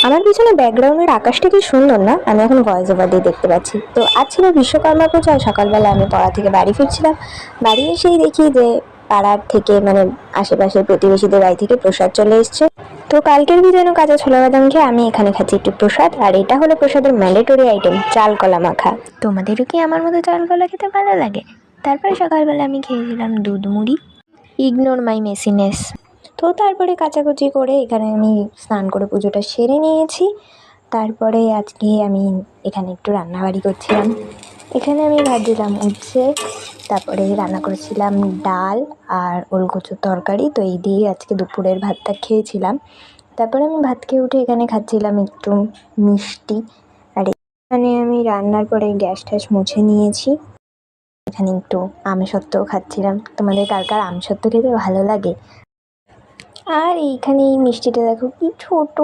আমার পিছনে ব্যাকগ্রাউন্ডের আকাশটা কি সুন্দর না? আমি এখন ভয়েস ওভার দিয়ে দেখতে পাচ্ছি। তো আজ ছিল বিশ্বকর্মা পূজা। সকালবেলা আমি পড়া থেকে বাড়ি ফিরছিলাম। বাড়ি এসেই দেখি যে পাড়ার থেকে মানে আশেপাশের প্রতিবেশীদের বাড়ি থেকে প্রসাদ চলে এসছে। তো কালকের ভিজানো কাঁচা ছোলা বাদাম খেয়ে আমি এখানে খাচ্ছি একটু প্রসাদ। আর এটা হলো প্রসাদের ম্যান্ডেটরি আইটেম, চাল কলা মাখা। তোমাদেরও কি আমার মতো চাল কলা খেতে ভালো লাগে? তারপরে সকালবেলা আমি খেয়েছিলাম দুধ মুড়ি। Ignore my messiness. তো তারপরে কাচাকুচি করে এখানে আমি স্নান করে পুজোটা সেরে নিয়েছি। তারপরে আজকে আমি এখানে একটু রান্নাবাড়ি করছিলাম। এখানে আমি ভাজছিলাম উচ্ছে, তারপরে রান্না করেছিলাম ডাল আর ওলকচুর তরকারি। তো এই দিয়ে আজকে দুপুরের ভাতটা খেয়েছিলাম। তারপরে আমি ভাত খেয়ে উঠে এখানে খাচ্ছিলাম একটু মিষ্টি। আর এখানে আমি রান্নার পরে গ্যাস ট্যাস মুছে নিয়েছি। এখানে একটু আমসত্ত্বও খাচ্ছিলাম। তোমাদের কার কার আমসত্ত্ব খেতে ভালো লাগে? আর এইখানে এই মিষ্টিটা দেখো কি ছোট।